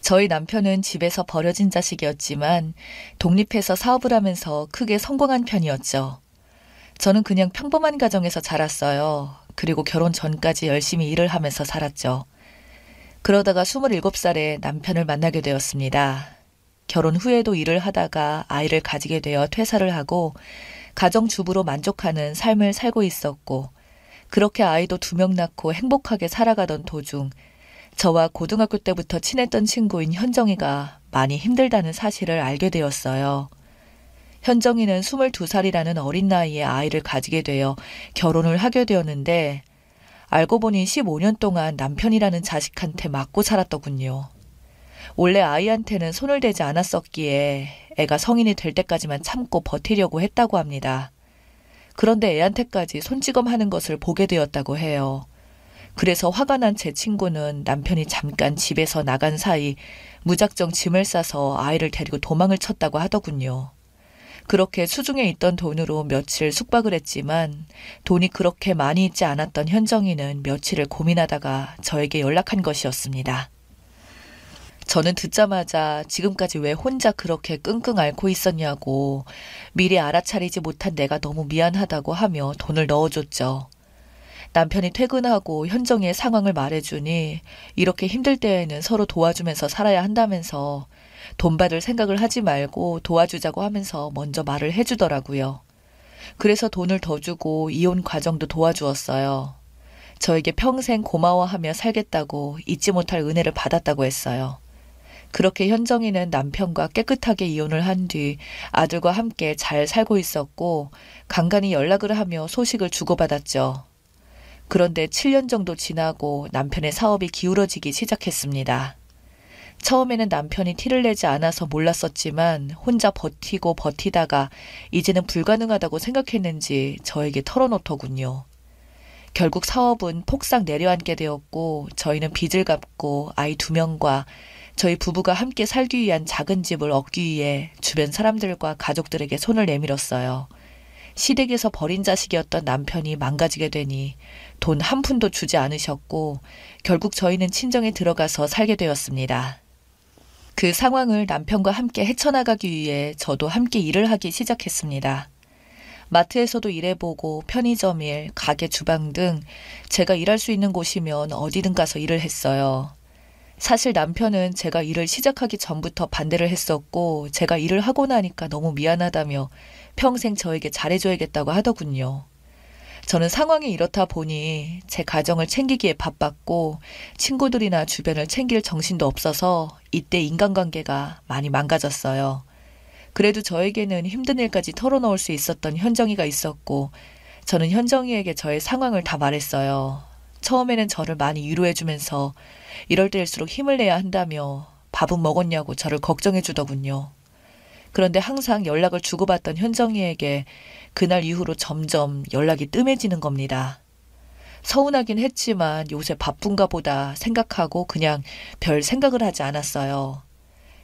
저희 남편은 집에서 버려진 자식이었지만 독립해서 사업을 하면서 크게 성공한 편이었죠. 저는 그냥 평범한 가정에서 자랐어요. 그리고 결혼 전까지 열심히 일을 하면서 살았죠. 그러다가 27살에 남편을 만나게 되었습니다. 결혼 후에도 일을 하다가 아이를 가지게 되어 퇴사를 하고 가정주부로 만족하는 삶을 살고 있었고, 그렇게 아이도 2명 낳고 행복하게 살아가던 도중 저와 고등학교 때부터 친했던 친구인 현정이가 많이 힘들다는 사실을 알게 되었어요. 현정이는 22살이라는 어린 나이에 아이를 가지게 되어 결혼을 하게 되었는데, 알고 보니 15년 동안 남편이라는 자식한테 맞고 살았더군요. 원래 아이한테는 손을 대지 않았었기에 애가 성인이 될 때까지만 참고 버티려고 했다고 합니다. 그런데 애한테까지 손찌검하는 것을 보게 되었다고 해요. 그래서 화가 난 제 친구는 남편이 잠깐 집에서 나간 사이 무작정 짐을 싸서 아이를 데리고 도망을 쳤다고 하더군요. 그렇게 수중에 있던 돈으로 며칠 숙박을 했지만 돈이 그렇게 많이 있지 않았던 현정이는 며칠을 고민하다가 저에게 연락한 것이었습니다. 저는 듣자마자 지금까지 왜 혼자 그렇게 끙끙 앓고 있었냐고, 미리 알아차리지 못한 내가 너무 미안하다고 하며 돈을 넣어줬죠. 남편이 퇴근하고 현정이의 상황을 말해주니 이렇게 힘들 때에는 서로 도와주면서 살아야 한다면서 돈 받을 생각을 하지 말고 도와주자고 하면서 먼저 말을 해주더라고요. 그래서 돈을 더 주고 이혼 과정도 도와주었어요. 저에게 평생 고마워하며 살겠다고 잊지 못할 은혜를 받았다고 했어요. 그렇게 현정이는 남편과 깨끗하게 이혼을 한 뒤 아들과 함께 잘 살고 있었고 간간히 연락을 하며 소식을 주고받았죠. 그런데 7년 정도 지나고 남편의 사업이 기울어지기 시작했습니다. 처음에는 남편이 티를 내지 않아서 몰랐었지만 혼자 버티고 버티다가 이제는 불가능하다고 생각했는지 저에게 털어놓더군요. 결국 사업은 폭삭 내려앉게 되었고 저희는 빚을 갚고 아이 2명과 저희 부부가 함께 살기 위한 작은 집을 얻기 위해 주변 사람들과 가족들에게 손을 내밀었어요. 시댁에서 버린 자식이었던 남편이 망가지게 되니 돈 한 푼도 주지 않으셨고 결국 저희는 친정에 들어가서 살게 되었습니다. 그 상황을 남편과 함께 헤쳐나가기 위해 저도 함께 일을 하기 시작했습니다. 마트에서도 일해보고 편의점 일, 가게 주방 등 제가 일할 수 있는 곳이면 어디든 가서 일을 했어요. 사실 남편은 제가 일을 시작하기 전부터 반대를 했었고 제가 일을 하고 나니까 너무 미안하다며 평생 저에게 잘해줘야겠다고 하더군요. 저는 상황이 이렇다 보니 제 가정을 챙기기에 바빴고 친구들이나 주변을 챙길 정신도 없어서 이때 인간관계가 많이 망가졌어요. 그래도 저에게는 힘든 일까지 털어놓을 수 있었던 현정이가 있었고 저는 현정이에게 저의 상황을 다 말했어요. 처음에는 저를 많이 위로해주면서 이럴 때일수록 힘을 내야 한다며 밥은 먹었냐고 저를 걱정해 주더군요. 그런데 항상 연락을 주고받던 현정이에게 그날 이후로 점점 연락이 뜸해지는 겁니다. 서운하긴 했지만 요새 바쁜가 보다 생각하고 그냥 별 생각을 하지 않았어요.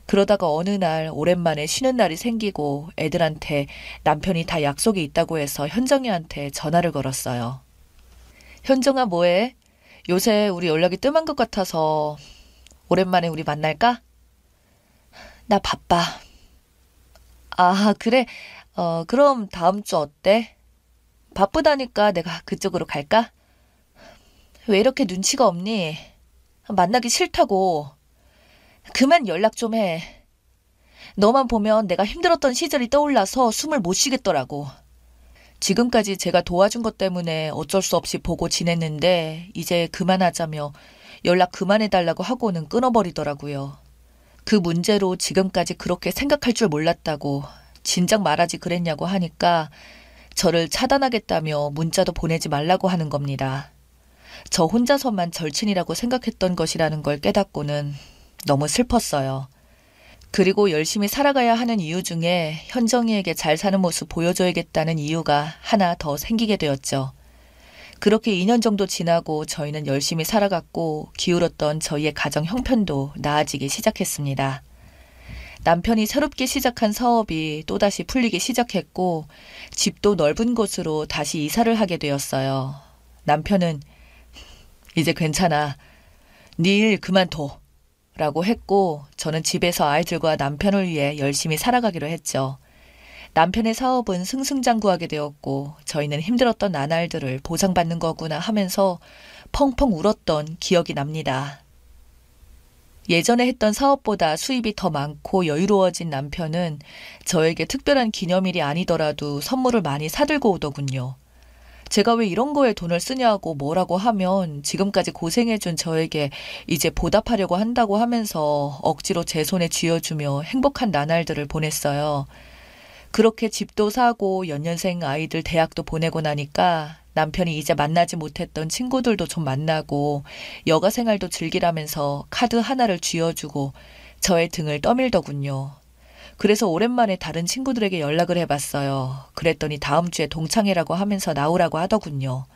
그러다가 어느 날 오랜만에 쉬는 날이 생기고 애들한테 남편이 다 약속이 있다고 해서 현정이한테 전화를 걸었어요. 현정아 뭐해? 요새 우리 연락이 뜸한 것 같아서 오랜만에 우리 만날까? 나 바빠. 아 그래? 그럼 다음 주 어때? 바쁘다니까 내가 그쪽으로 갈까? 왜 이렇게 눈치가 없니? 만나기 싫다고. 그만 연락 좀 해. 너만 보면 내가 힘들었던 시절이 떠올라서 숨을 못 쉬겠더라고. 지금까지 제가 도와준 것 때문에 어쩔 수 없이 보고 지냈는데 이제 그만하자며 연락 그만해달라고 하고는 끊어버리더라고요. 그 문제로 지금까지 그렇게 생각할 줄 몰랐다고 진작 말하지 그랬냐고 하니까 저를 차단하겠다며 문자도 보내지 말라고 하는 겁니다. 저 혼자서만 절친이라고 생각했던 것이라는 걸 깨닫고는 너무 슬펐어요. 그리고 열심히 살아가야 하는 이유 중에 현정이에게 잘 사는 모습 보여줘야겠다는 이유가 하나 더 생기게 되었죠. 그렇게 2년 정도 지나고 저희는 열심히 살아갔고 기울었던 저희의 가정 형편도 나아지기 시작했습니다. 남편이 새롭게 시작한 사업이 또다시 풀리기 시작했고 집도 넓은 곳으로 다시 이사를 하게 되었어요. 남편은 이제 괜찮아. 네 일 그만둬. 라고 했고 저는 집에서 아이들과 남편을 위해 열심히 살아가기로 했죠. 남편의 사업은 승승장구하게 되었고 저희는 힘들었던 나날들을 보상받는 거구나 하면서 펑펑 울었던 기억이 납니다. 예전에 했던 사업보다 수입이 더 많고 여유로워진 남편은 저에게 특별한 기념일이 아니더라도 선물을 많이 사들고 오더군요. 제가 왜 이런 거에 돈을 쓰냐고 뭐라고 하면 지금까지 고생해준 저에게 이제 보답하려고 한다고 하면서 억지로 제 손에 쥐어주며 행복한 나날들을 보냈어요. 그렇게 집도 사고 연년생 아이들 대학도 보내고 나니까 남편이 이제 만나지 못했던 친구들도 좀 만나고 여가 생활도 즐기라면서 카드 하나를 쥐어주고 저의 등을 떠밀더군요. 그래서 오랜만에 다른 친구들에게 연락을 해봤어요. 그랬더니 다음 주에 동창회라고 하면서 나오라고 하더군요.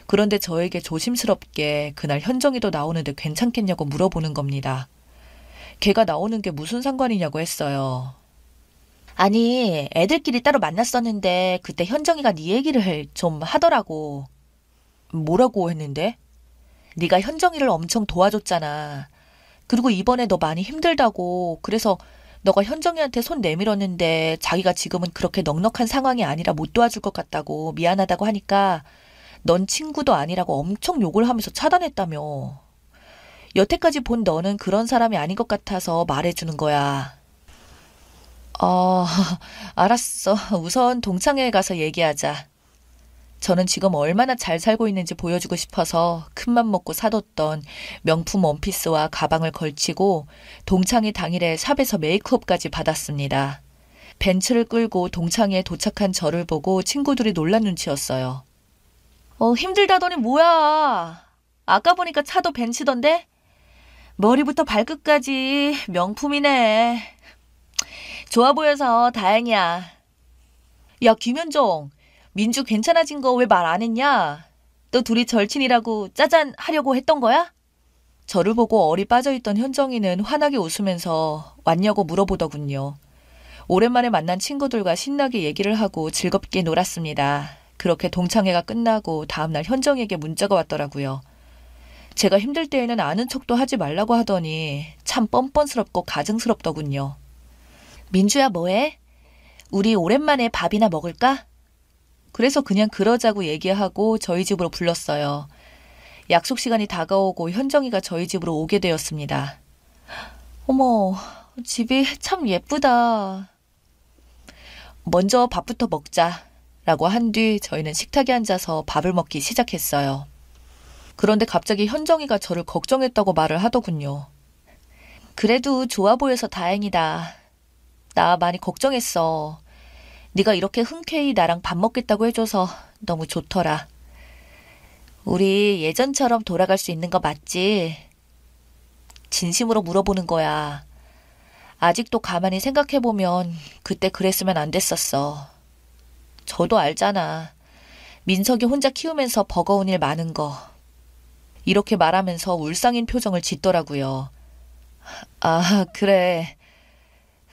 그런데 저에게 조심스럽게 그날 현정이도 나오는데 괜찮겠냐고 물어보는 겁니다. 걔가 나오는 게 무슨 상관이냐고 했어요. 아니, 애들끼리 따로 만났었는데 그때 현정이가 네 얘기를 좀 하더라고. 뭐라고 했는데? 네가 현정이를 엄청 도와줬잖아. 그리고 이번에 너 많이 힘들다고. 그래서 너가 현정이한테 손 내밀었는데 자기가 지금은 그렇게 넉넉한 상황이 아니라 못 도와줄 것 같다고 미안하다고 하니까 넌 친구도 아니라고 엄청 욕을 하면서 차단했다며. 여태까지 본 너는 그런 사람이 아닌 것 같아서 말해주는 거야. 어, 알았어. 우선 동창회에 가서 얘기하자. 저는 지금 얼마나 잘 살고 있는지 보여주고 싶어서 큰맘 먹고 사뒀던 명품 원피스와 가방을 걸치고 동창회 당일에 샵에서 메이크업까지 받았습니다. 벤츠를 끌고 동창회에 도착한 저를 보고 친구들이 놀란 눈치였어요. 힘들다더니 뭐야. 아까 보니까 차도 벤츠던데? 머리부터 발끝까지 명품이네. 좋아 보여서 다행이야. 야, 김현정. 민주 괜찮아진 거 왜 말 안 했냐? 너 둘이 절친이라고 짜잔 하려고 했던 거야? 저를 보고 얼이 빠져있던 현정이는 환하게 웃으면서 왔냐고 물어보더군요. 오랜만에 만난 친구들과 신나게 얘기를 하고 즐겁게 놀았습니다. 그렇게 동창회가 끝나고 다음날 현정에게 문자가 왔더라고요. 제가 힘들 때에는 아는 척도 하지 말라고 하더니 참 뻔뻔스럽고 가증스럽더군요. 민주야 뭐해? 우리 오랜만에 밥이나 먹을까? 그래서 그냥 그러자고 얘기하고 저희 집으로 불렀어요. 약속 시간이 다가오고 현정이가 저희 집으로 오게 되었습니다. 어머, 집이 참 예쁘다. 먼저 밥부터 먹자 라고 한 뒤 저희는 식탁에 앉아서 밥을 먹기 시작했어요. 그런데 갑자기 현정이가 저를 걱정했다고 말을 하더군요. 그래도 좋아 보여서 다행이다. 나 많이 걱정했어. 네가 이렇게 흔쾌히 나랑 밥 먹겠다고 해줘서 너무 좋더라. 우리 예전처럼 돌아갈 수 있는 거 맞지? 진심으로 물어보는 거야. 아직도 가만히 생각해보면 그때 그랬으면 안 됐었어. 저도 알잖아. 민석이 혼자 키우면서 버거운 일 많은 거. 이렇게 말하면서 울상인 표정을 짓더라고요. 아, 그래.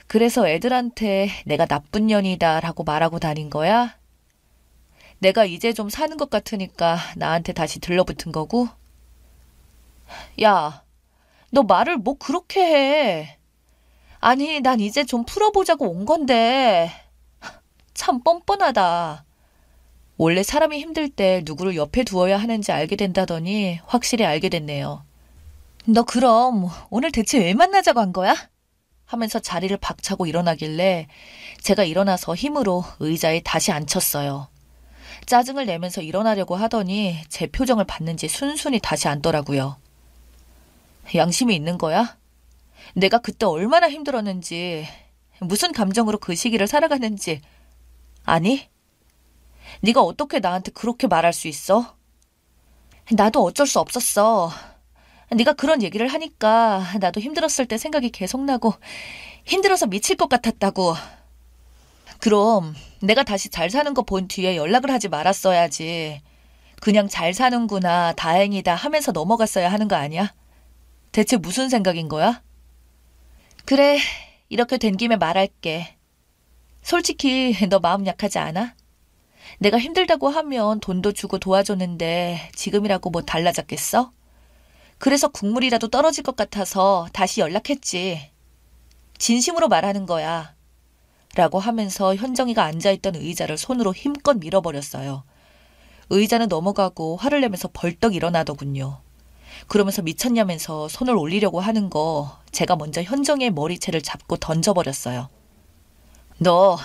그래서 애들한테 내가 나쁜 년이다 라고 말하고 다닌 거야? 내가 이제 좀 사는 것 같으니까 나한테 다시 들러붙은 거고? 야, 너 말을 뭐 그렇게 해. 아니, 난 이제 좀 풀어보자고 온 건데. 참 뻔뻔하다. 원래 사람이 힘들 때 누구를 옆에 두어야 하는지 알게 된다더니 확실히 알게 됐네요. 너 그럼 오늘 대체 왜 만나자고 한 거야? 하면서 자리를 박차고 일어나길래 제가 일어나서 힘으로 의자에 다시 앉혔어요. 짜증을 내면서 일어나려고 하더니 제 표정을 봤는지 순순히 다시 앉더라고요. 양심이 있는 거야? 내가 그때 얼마나 힘들었는지, 무슨 감정으로 그 시기를 살아갔는지 아니? 네가 어떻게 나한테 그렇게 말할 수 있어? 나도 어쩔 수 없었어. 네가 그런 얘기를 하니까 나도 힘들었을 때 생각이 계속 나고 힘들어서 미칠 것 같았다고. 그럼 내가 다시 잘 사는 거 본 뒤에 연락을 하지 말았어야지. 그냥 잘 사는구나, 다행이다 하면서 넘어갔어야 하는 거 아니야? 대체 무슨 생각인 거야? 그래, 이렇게 된 김에 말할게. 솔직히 너 마음 약하지 않아? 내가 힘들다고 하면 돈도 주고 도와줬는데 지금이라고 뭐 달라졌겠어? 그래서 국물이라도 떨어질 것 같아서 다시 연락했지. 진심으로 말하는 거야. 라고 하면서 현정이가 앉아있던 의자를 손으로 힘껏 밀어버렸어요. 의자는 넘어가고 화를 내면서 벌떡 일어나더군요. 그러면서 미쳤냐면서 손을 올리려고 하는 거 제가 먼저 현정이의 머리채를 잡고 던져버렸어요. 너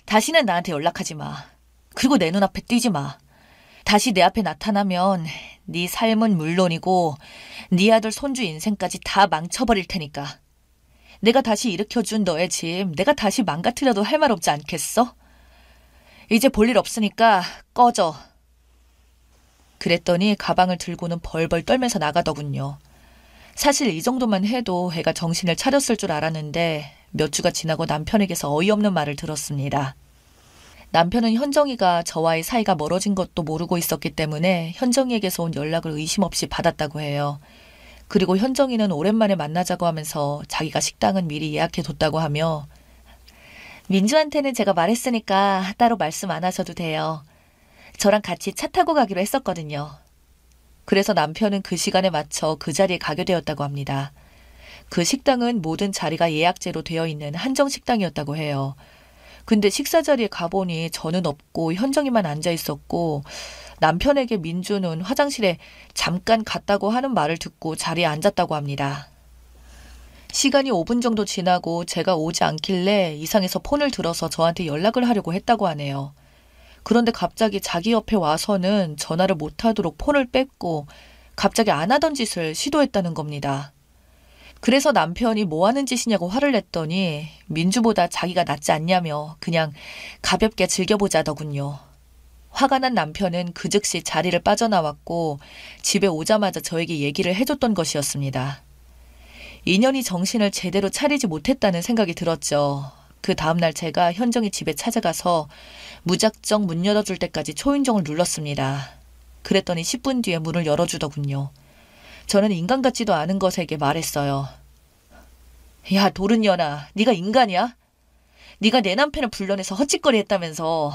다시는 나한테 연락하지 마. 그리고 내 눈앞에 띄지 마. 다시 내 앞에 나타나면 네 삶은 물론이고 네 아들 손주 인생까지 다 망쳐버릴 테니까. 내가 다시 일으켜준 너의 짐 내가 다시 망가뜨려도 할 말 없지 않겠어? 이제 볼 일 없으니까 꺼져. 그랬더니 가방을 들고는 벌벌 떨면서 나가더군요. 사실 이 정도만 해도 애가 정신을 차렸을 줄 알았는데 몇 주가 지나고 남편에게서 어이없는 말을 들었습니다. 남편은 현정이가 저와의 사이가 멀어진 것도 모르고 있었기 때문에 현정이에게서 온 연락을 의심 없이 받았다고 해요. 그리고 현정이는 오랜만에 만나자고 하면서 자기가 식당은 미리 예약해뒀다고 하며 민주한테는 제가 말했으니까 따로 말씀 안 하셔도 돼요. 저랑 같이 차 타고 가기로 했었거든요. 그래서 남편은 그 시간에 맞춰 그 자리에 가게 되었다고 합니다. 그 식당은 모든 자리가 예약제로 되어 있는 한정 식당이었다고 해요. 근데 식사 자리에 가보니 저는 없고 현정이만 앉아 있었고 남편에게 민주는 화장실에 잠깐 갔다고 하는 말을 듣고 자리에 앉았다고 합니다. 시간이 5분 정도 지나고 제가 오지 않길래 이상해서 폰을 들어서 저한테 연락을 하려고 했다고 하네요. 그런데 갑자기 자기 옆에 와서는 전화를 못하도록 폰을 뺐고 갑자기 안 하던 짓을 시도했다는 겁니다. 그래서 남편이 뭐 하는 짓이냐고 화를 냈더니 민주보다 자기가 낫지 않냐며 그냥 가볍게 즐겨보자더군요. 화가 난 남편은 그 즉시 자리를 빠져나왔고 집에 오자마자 저에게 얘기를 해줬던 것이었습니다. 인연이 정신을 제대로 차리지 못했다는 생각이 들었죠. 그 다음날 제가 현정이 집에 찾아가서 무작정 문 열어줄 때까지 초인종을 눌렀습니다. 그랬더니 10분 뒤에 문을 열어주더군요. 저는 인간 같지도 않은 것에게 말했어요. 야, 도른년아, 네가 인간이야? 네가 내 남편을 불러내서 헛짓거리 했다면서.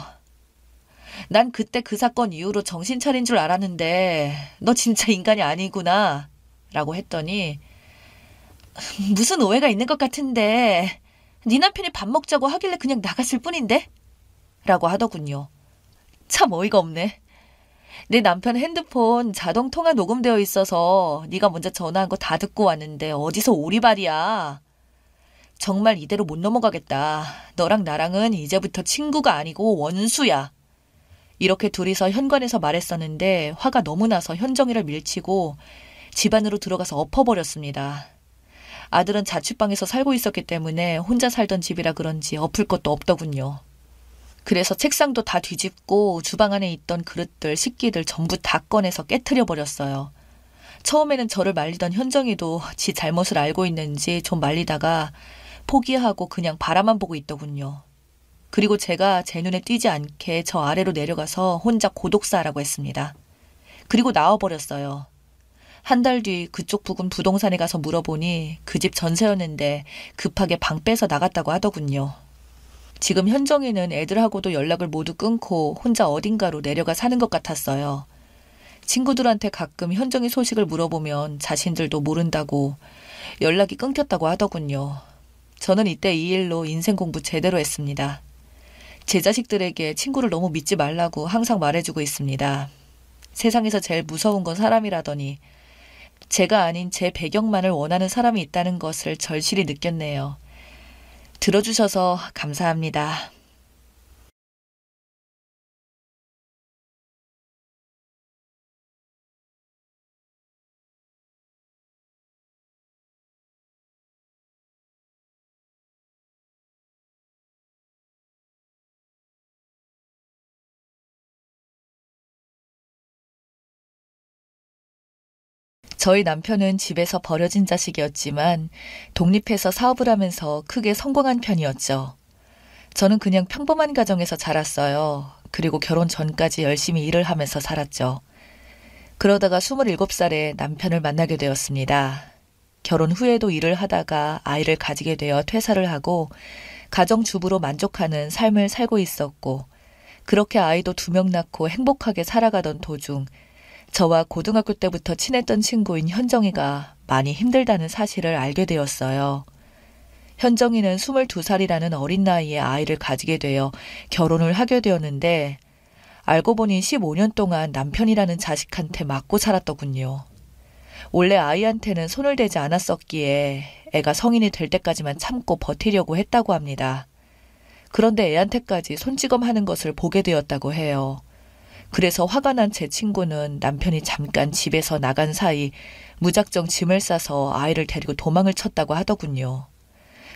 난 그때 그 사건 이후로 정신 차린 줄 알았는데 너 진짜 인간이 아니구나. 라고 했더니 무슨 오해가 있는 것 같은데 네 남편이 밥 먹자고 하길래 그냥 나갔을 뿐인데? 라고 하더군요. 참 어이가 없네. 내 남편 핸드폰 자동 통화 녹음되어 있어서 네가 먼저 전화한 거 다 듣고 왔는데 어디서 오리발이야. 정말 이대로 못 넘어가겠다. 너랑 나랑은 이제부터 친구가 아니고 원수야. 이렇게 둘이서 현관에서 말했었는데 화가 너무 나서 현정이를 밀치고 집 안으로 들어가서 엎어버렸습니다. 아들은 자취방에서 살고 있었기 때문에 혼자 살던 집이라 그런지 엎을 것도 없더군요. 그래서 책상도 다 뒤집고 주방 안에 있던 그릇들, 식기들 전부 다 꺼내서 깨트려 버렸어요. 처음에는 저를 말리던 현정이도 지 잘못을 알고 있는지 좀 말리다가 포기하고 그냥 바라만 보고 있더군요. 그리고 제가 제 눈에 띄지 않게 저 아래로 내려가서 혼자 고독사하라고 했습니다. 그리고 나와버렸어요. 한 달 뒤 그쪽 부근 부동산에 가서 물어보니 그 집 전세였는데 급하게 방 빼서 나갔다고 하더군요. 지금 현정이는 애들하고도 연락을 모두 끊고 혼자 어딘가로 내려가 사는 것 같았어요. 친구들한테 가끔 현정이 소식을 물어보면 자신들도 모른다고 연락이 끊겼다고 하더군요. 저는 이때 이 일로 인생 공부 제대로 했습니다. 제 자식들에게 친구를 너무 믿지 말라고 항상 말해주고 있습니다. 세상에서 제일 무서운 건 사람이라더니 제가 아닌 제 배경만을 원하는 사람이 있다는 것을 절실히 느꼈네요. 들어주셔서 감사합니다. 저희 남편은 집에서 버려진 자식이었지만 독립해서 사업을 하면서 크게 성공한 편이었죠. 저는 그냥 평범한 가정에서 자랐어요. 그리고 결혼 전까지 열심히 일을 하면서 살았죠. 그러다가 27살에 남편을 만나게 되었습니다. 결혼 후에도 일을 하다가 아이를 가지게 되어 퇴사를 하고 가정주부로 만족하는 삶을 살고 있었고 그렇게 아이도 2명 낳고 행복하게 살아가던 도중 저와 고등학교 때부터 친했던 친구인 현정이가 많이 힘들다는 사실을 알게 되었어요. 현정이는 22살이라는 어린 나이에 아이를 가지게 되어 결혼을 하게 되었는데 알고 보니 15년 동안 남편이라는 자식한테 맞고 살았더군요. 원래 아이한테는 손을 대지 않았었기에 애가 성인이 될 때까지만 참고 버티려고 했다고 합니다. 그런데 애한테까지 손찌검하는 것을 보게 되었다고 해요. 그래서 화가 난 제 친구는 남편이 잠깐 집에서 나간 사이 무작정 짐을 싸서 아이를 데리고 도망을 쳤다고 하더군요.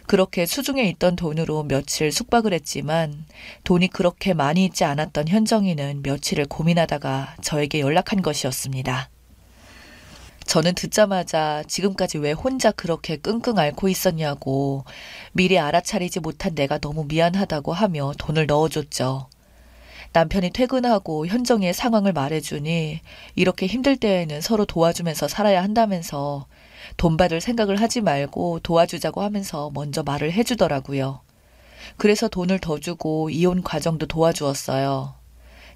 그렇게 수중에 있던 돈으로 며칠 숙박을 했지만 돈이 그렇게 많이 있지 않았던 현정이는 며칠을 고민하다가 저에게 연락한 것이었습니다. 저는 듣자마자 지금까지 왜 혼자 그렇게 끙끙 앓고 있었냐고 미리 알아차리지 못한 내가 너무 미안하다고 하며 돈을 넣어줬죠. 남편이 퇴근하고 현정이의 상황을 말해주니 이렇게 힘들 때에는 서로 도와주면서 살아야 한다면서 돈 받을 생각을 하지 말고 도와주자고 하면서 먼저 말을 해주더라고요. 그래서 돈을 더 주고 이혼 과정도 도와주었어요.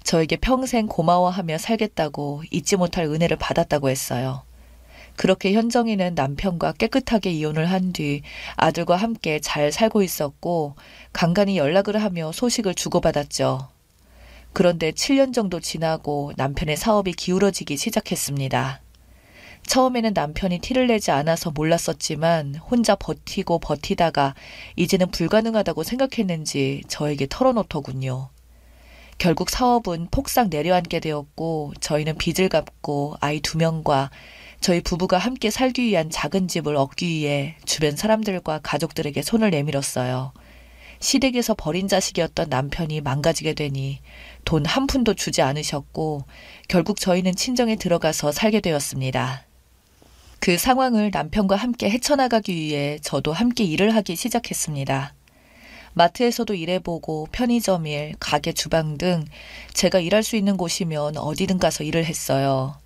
저에게 평생 고마워하며 살겠다고 잊지 못할 은혜를 받았다고 했어요. 그렇게 현정이는 남편과 깨끗하게 이혼을 한 뒤 아들과 함께 잘 살고 있었고 간간히 연락을 하며 소식을 주고받았죠. 그런데 7년 정도 지나고 남편의 사업이 기울어지기 시작했습니다. 처음에는 남편이 티를 내지 않아서 몰랐었지만 혼자 버티고 버티다가 이제는 불가능하다고 생각했는지 저에게 털어놓더군요. 결국 사업은 폭삭 내려앉게 되었고 저희는 빚을 갚고 아이 2명과 저희 부부가 함께 살기 위한 작은 집을 얻기 위해 주변 사람들과 가족들에게 손을 내밀었어요. 시댁에서 버린 자식이었던 남편이 망가지게 되니 돈 한 푼도 주지 않으셨고 결국 저희는 친정에 들어가서 살게 되었습니다. 그 상황을 남편과 함께 헤쳐나가기 위해 저도 함께 일을 하기 시작했습니다. 마트에서도 일해보고 편의점 일, 가게 주방 등 제가 일할 수 있는 곳이면 어디든 가서 일을 했어요.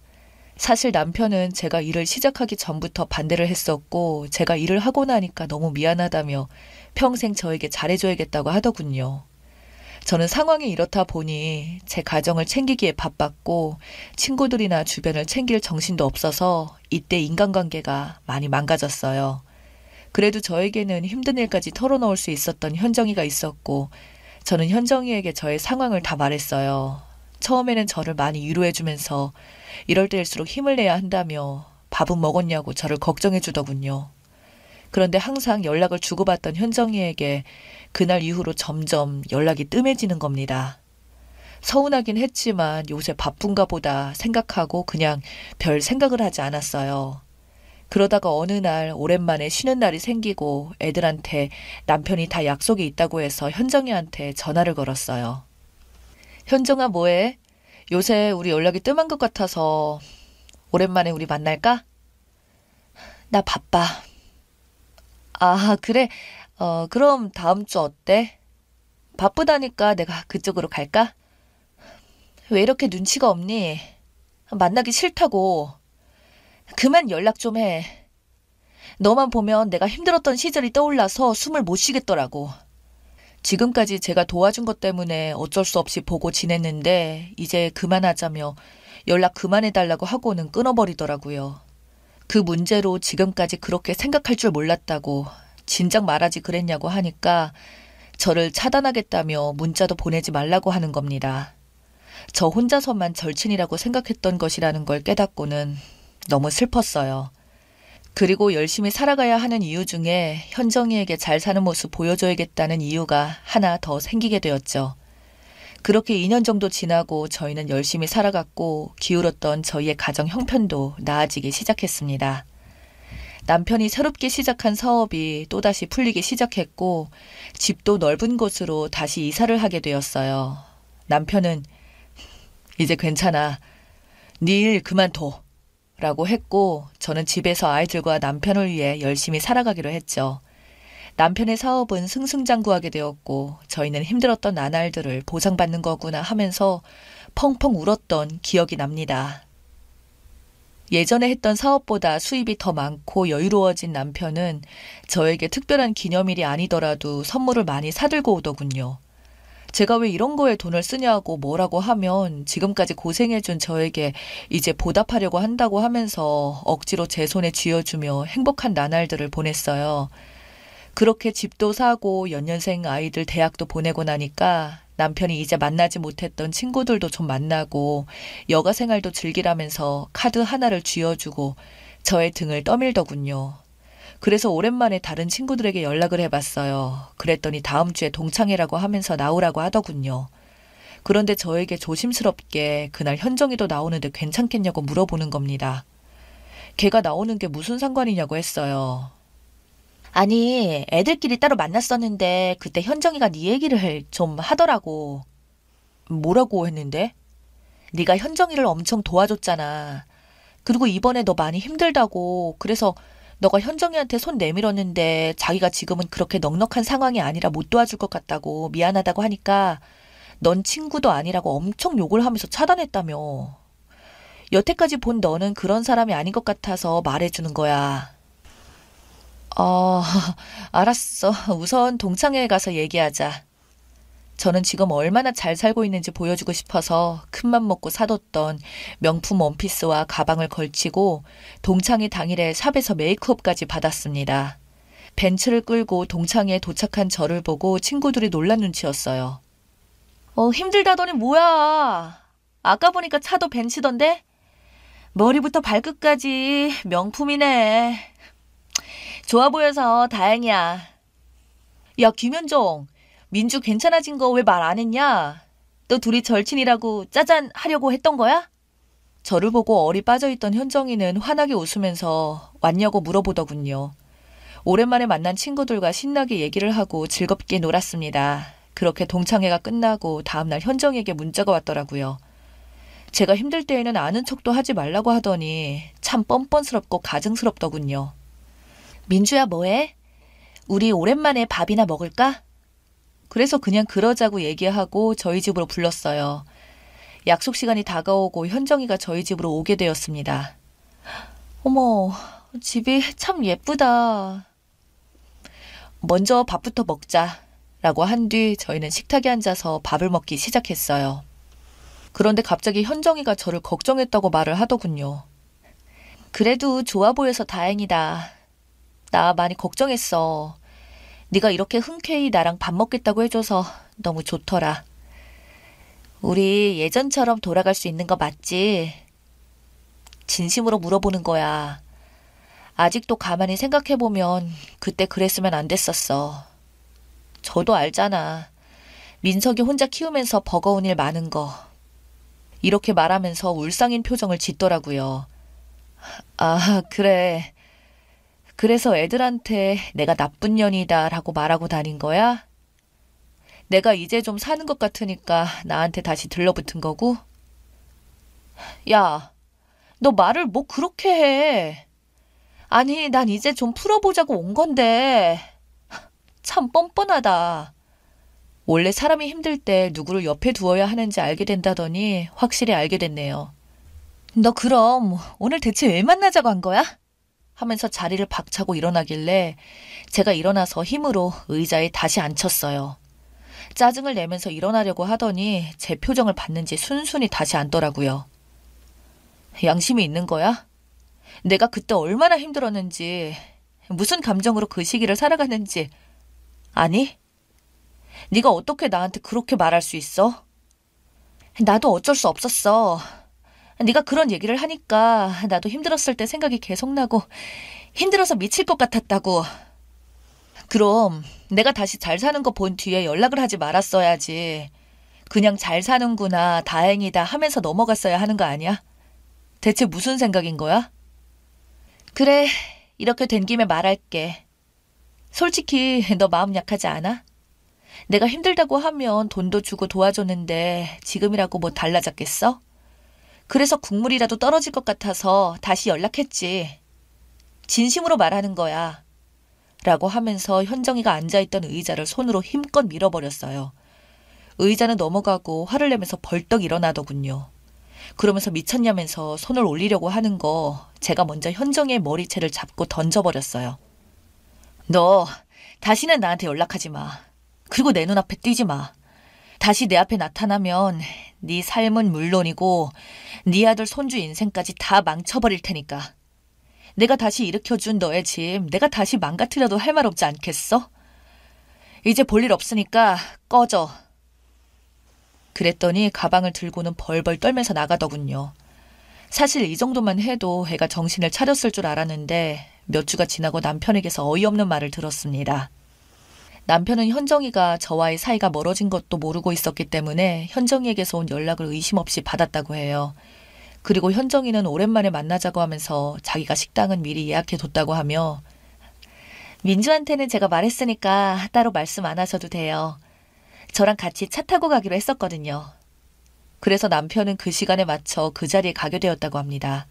사실 남편은 제가 일을 시작하기 전부터 반대를 했었고 제가 일을 하고 나니까 너무 미안하다며 평생 저에게 잘해줘야겠다고 하더군요. 저는 상황이 이렇다 보니 제 가정을 챙기기에 바빴고 친구들이나 주변을 챙길 정신도 없어서 이때 인간관계가 많이 망가졌어요. 그래도 저에게는 힘든 일까지 털어놓을 수 있었던 현정이가 있었고 저는 현정이에게 저의 상황을 다 말했어요. 처음에는 저를 많이 위로해주면서 이럴 때일수록 힘을 내야 한다며 밥은 먹었냐고 저를 걱정해 주더군요. 그런데 항상 연락을 주고받던 현정이에게 그날 이후로 점점 연락이 뜸해지는 겁니다. 서운하긴 했지만 요새 바쁜가 보다 생각하고 그냥 별 생각을 하지 않았어요. 그러다가 어느 날 오랜만에 쉬는 날이 생기고 애들한테 남편이 다 약속이 있다고 해서 현정이한테 전화를 걸었어요. 현정아 뭐해? 요새 우리 연락이 뜸한 것 같아서 오랜만에 우리 만날까? 나 바빠. 아, 그래? 그럼 다음 주 어때? 바쁘다니까 내가 그쪽으로 갈까? 왜 이렇게 눈치가 없니? 만나기 싫다고. 그만 연락 좀 해. 너만 보면 내가 힘들었던 시절이 떠올라서 숨을 못 쉬겠더라고. 지금까지 제가 도와준 것 때문에 어쩔 수 없이 보고 지냈는데 이제 그만하자며 연락 그만해달라고 하고는 끊어버리더라고요. 그 문제로 지금까지 그렇게 생각할 줄 몰랐다고 진작 말하지 그랬냐고 하니까 저를 차단하겠다며 문자도 보내지 말라고 하는 겁니다. 저 혼자서만 절친이라고 생각했던 것이라는 걸 깨닫고는 너무 슬펐어요. 그리고 열심히 살아가야 하는 이유 중에 현정이에게 잘 사는 모습 보여줘야겠다는 이유가 하나 더 생기게 되었죠. 그렇게 2년 정도 지나고 저희는 열심히 살아갔고 기울었던 저희의 가정 형편도 나아지기 시작했습니다. 남편이 새롭게 시작한 사업이 또다시 풀리기 시작했고 집도 넓은 곳으로 다시 이사를 하게 되었어요. 남편은 이제 괜찮아. 네 일 그만둬. 라고 했고 저는 집에서 아이들과 남편을 위해 열심히 살아가기로 했죠. 남편의 사업은 승승장구하게 되었고 저희는 힘들었던 나날들을 보상받는 거구나 하면서 펑펑 울었던 기억이 납니다. 예전에 했던 사업보다 수입이 더 많고 여유로워진 남편은 저에게 특별한 기념일이 아니더라도 선물을 많이 사들고 오더군요. 제가 왜 이런 거에 돈을 쓰냐고 뭐라고 하면 지금까지 고생해준 저에게 이제 보답하려고 한다고 하면서 억지로 제 손에 쥐어주며 행복한 나날들을 보냈어요. 그렇게 집도 사고 연년생 아이들 대학도 보내고 나니까 남편이 이제 만나지 못했던 친구들도 좀 만나고 여가 생활도 즐기라면서 카드 하나를 쥐어주고 저의 등을 떠밀더군요. 그래서 오랜만에 다른 친구들에게 연락을 해봤어요. 그랬더니 다음 주에 동창회라고 하면서 나오라고 하더군요. 그런데 저에게 조심스럽게 그날 현정이도 나오는데 괜찮겠냐고 물어보는 겁니다. 걔가 나오는 게 무슨 상관이냐고 했어요. 아니, 애들끼리 따로 만났었는데 그때 현정이가 네 얘기를 좀 하더라고. 뭐라고 했는데? 네가 현정이를 엄청 도와줬잖아. 그리고 이번에 너 많이 힘들다고. 그래서 너가 현정이한테 손 내밀었는데 자기가 지금은 그렇게 넉넉한 상황이 아니라 못 도와줄 것 같다고 미안하다고 하니까 넌 친구도 아니라고 엄청 욕을 하면서 차단했다며. 여태까지 본 너는 그런 사람이 아닌 것 같아서 말해주는 거야. 어, 알았어. 우선 동창회에 가서 얘기하자. 저는 지금 얼마나 잘 살고 있는지 보여주고 싶어서 큰맘 먹고 사뒀던 명품 원피스와 가방을 걸치고 동창회 당일에 샵에서 메이크업까지 받았습니다. 벤츠를 끌고 동창회에 도착한 저를 보고 친구들이 놀란 눈치였어요. 힘들다더니 뭐야. 아까 보니까 차도 벤츠던데? 머리부터 발끝까지 명품이네. 좋아 보여서 다행이야. 야, 김현정. 민주 괜찮아진 거 왜 말 안 했냐? 또 둘이 절친이라고 짜잔 하려고 했던 거야? 저를 보고 얼이 빠져있던 현정이는 환하게 웃으면서 왔냐고 물어보더군요. 오랜만에 만난 친구들과 신나게 얘기를 하고 즐겁게 놀았습니다. 그렇게 동창회가 끝나고 다음날 현정이에게 문자가 왔더라고요. 제가 힘들 때에는 아는 척도 하지 말라고 하더니 참 뻔뻔스럽고 가증스럽더군요. 민주야 뭐해? 우리 오랜만에 밥이나 먹을까? 그래서 그냥 그러자고 얘기하고 저희 집으로 불렀어요. 약속 시간이 다가오고 현정이가 저희 집으로 오게 되었습니다. 어머, 집이 참 예쁘다. 먼저 밥부터 먹자 라고 한 뒤 저희는 식탁에 앉아서 밥을 먹기 시작했어요. 그런데 갑자기 현정이가 저를 걱정했다고 말을 하더군요. 그래도 좋아 보여서 다행이다. 나 많이 걱정했어. 네가 이렇게 흔쾌히 나랑 밥 먹겠다고 해줘서 너무 좋더라. 우리 예전처럼 돌아갈 수 있는 거 맞지? 진심으로 물어보는 거야. 아직도 가만히 생각해보면 그때 그랬으면 안 됐었어. 저도 알잖아. 민석이 혼자 키우면서 버거운 일 많은 거. 이렇게 말하면서 울상인 표정을 짓더라고요. 아, 그래. 그래서 애들한테 내가 나쁜 년이다 라고 말하고 다닌 거야? 내가 이제 좀 사는 것 같으니까 나한테 다시 들러붙은 거고? 야, 너 말을 뭐 그렇게 해. 아니, 난 이제 좀 풀어보자고 온 건데. 참 뻔뻔하다. 원래 사람이 힘들 때 누구를 옆에 두어야 하는지 알게 된다더니 확실히 알게 됐네요. 너 그럼 오늘 대체 왜 만나자고 한 거야? 하면서 자리를 박차고 일어나길래 제가 일어나서 힘으로 의자에 다시 앉혔어요. 짜증을 내면서 일어나려고 하더니 제 표정을 봤는지 순순히 다시 앉더라고요. 양심이 있는 거야? 내가 그때 얼마나 힘들었는지, 무슨 감정으로 그 시기를 살아갔는지 아니? 네가 어떻게 나한테 그렇게 말할 수 있어? 나도 어쩔 수 없었어. 네가 그런 얘기를 하니까 나도 힘들었을 때 생각이 계속 나고 힘들어서 미칠 것 같았다고. 그럼 내가 다시 잘 사는 거 본 뒤에 연락을 하지 말았어야지. 그냥 잘 사는구나, 다행이다 하면서 넘어갔어야 하는 거 아니야? 대체 무슨 생각인 거야? 그래, 이렇게 된 김에 말할게. 솔직히 너 마음 약하지 않아? 내가 힘들다고 하면 돈도 주고 도와줬는데 지금이라고 뭐 달라졌겠어? 그래서 국물이라도 떨어질 것 같아서 다시 연락했지. 진심으로 말하는 거야. 라고 하면서 현정이가 앉아있던 의자를 손으로 힘껏 밀어버렸어요. 의자는 넘어가고 화를 내면서 벌떡 일어나더군요. 그러면서 미쳤냐면서 손을 올리려고 하는 거 제가 먼저 현정이의 머리채를 잡고 던져버렸어요. 너 다시는 나한테 연락하지 마. 그리고 내 눈앞에 띄지 마. 다시 내 앞에 나타나면 네 삶은 물론이고 네 아들 손주 인생까지 다 망쳐버릴 테니까. 내가 다시 일으켜준 너의 집 내가 다시 망가뜨려도 할 말 없지 않겠어? 이제 볼 일 없으니까 꺼져. 그랬더니 가방을 들고는 벌벌 떨면서 나가더군요. 사실 이 정도만 해도 애가 정신을 차렸을 줄 알았는데 몇 주가 지나고 남편에게서 어이없는 말을 들었습니다. 남편은 현정이가 저와의 사이가 멀어진 것도 모르고 있었기 때문에 현정이에게서 온 연락을 의심 없이 받았다고 해요. 그리고 현정이는 오랜만에 만나자고 하면서 자기가 식당은 미리 예약해뒀다고 하며 민주한테는 제가 말했으니까 따로 말씀 안 하셔도 돼요. 저랑 같이 차 타고 가기로 했었거든요. 그래서 남편은 그 시간에 맞춰 그 자리에 가게 되었다고 합니다.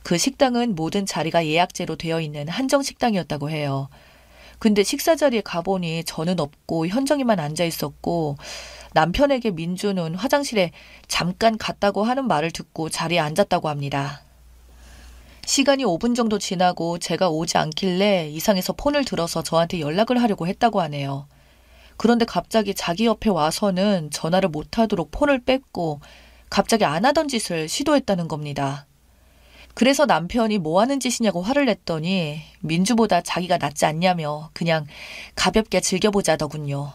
그 식당은 모든 자리가 예약제로 되어 있는 한정 식당이었다고 해요. 근데 식사 자리에 가보니 저는 없고 현정이만 앉아 있었고 남편에게 민주는 화장실에 잠깐 갔다고 하는 말을 듣고 자리에 앉았다고 합니다. 시간이 5분 정도 지나고 제가 오지 않길래 이상해서 폰을 들어서 저한테 연락을 하려고 했다고 하네요. 그런데 갑자기 자기 옆에 와서는 전화를 못하도록 폰을 뺐고 갑자기 안 하던 짓을 시도했다는 겁니다. 그래서 남편이 뭐 하는 짓이냐고 화를 냈더니 민주보다 자기가 낫지 않냐며 그냥 가볍게 즐겨보자더군요.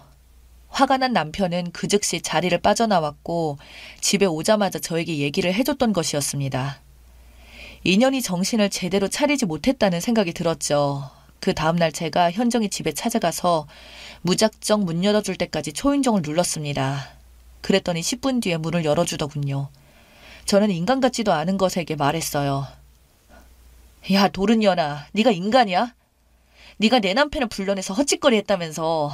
화가 난 남편은 그 즉시 자리를 빠져나왔고 집에 오자마자 저에게 얘기를 해줬던 것이었습니다. 인연이 정신을 제대로 차리지 못했다는 생각이 들었죠. 그 다음날 제가 현정이 집에 찾아가서 무작정 문 열어줄 때까지 초인종을 눌렀습니다. 그랬더니 10분 뒤에 문을 열어주더군요. 저는 인간 같지도 않은 것에게 말했어요. 야, 도른년아, 네가 인간이야? 네가 내 남편을 불러내서 헛짓거리 했다면서.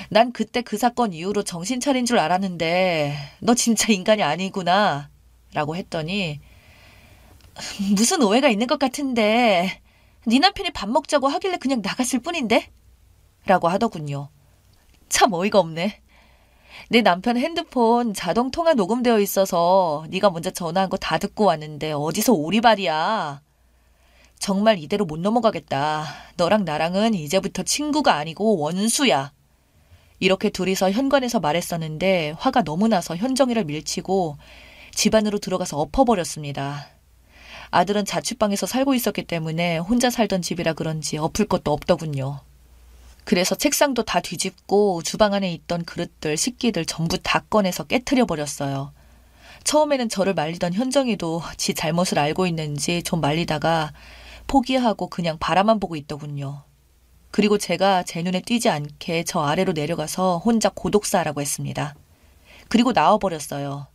난 그때 그 사건 이후로 정신 차린 줄 알았는데 너 진짜 인간이 아니구나 라고 했더니 무슨 오해가 있는 것 같은데 네 남편이 밥 먹자고 하길래 그냥 나갔을 뿐인데? 라고 하더군요. 참 어이가 없네. 내 남편 핸드폰 자동 통화 녹음되어 있어서 네가 먼저 전화한 거 다 듣고 왔는데 어디서 오리발이야. 정말 이대로 못 넘어가겠다. 너랑 나랑은 이제부터 친구가 아니고 원수야. 이렇게 둘이서 현관에서 말했었는데 화가 너무 나서 현정이를 밀치고 집 안으로 들어가서 엎어버렸습니다. 아들은 자취방에서 살고 있었기 때문에 혼자 살던 집이라 그런지 엎을 것도 없더군요. 그래서 책상도 다 뒤집고 주방 안에 있던 그릇들, 식기들 전부 다 꺼내서 깨트려 버렸어요. 처음에는 저를 말리던 현정이도 지 잘못을 알고 있는지 좀 말리다가 포기하고 그냥 바라만 보고 있더군요. 그리고 제가 제 눈에 띄지 않게 저 아래로 내려가서 혼자 고독사하라고 했습니다. 그리고 나와버렸어요.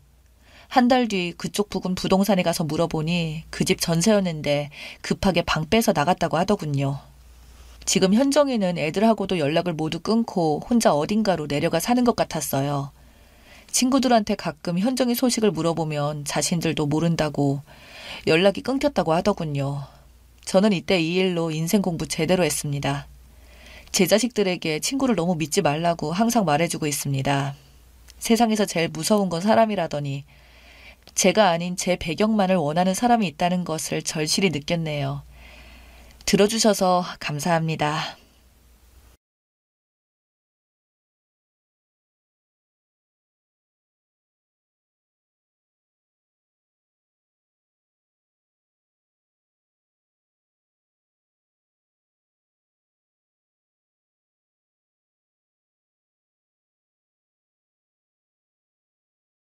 한 달 뒤 그쪽 부근 부동산에 가서 물어보니 그 집 전세였는데 급하게 방 빼서 나갔다고 하더군요. 지금 현정이는 애들하고도 연락을 모두 끊고 혼자 어딘가로 내려가 사는 것 같았어요. 친구들한테 가끔 현정이 소식을 물어보면 자신들도 모른다고 연락이 끊겼다고 하더군요. 저는 이때 이 일로 인생 공부 제대로 했습니다. 제 자식들에게 친구를 너무 믿지 말라고 항상 말해주고 있습니다. 세상에서 제일 무서운 건 사람이라더니 제가 아닌 제 배경만을 원하는 사람이 있다는 것을 절실히 느꼈네요. 들어주셔서 감사합니다.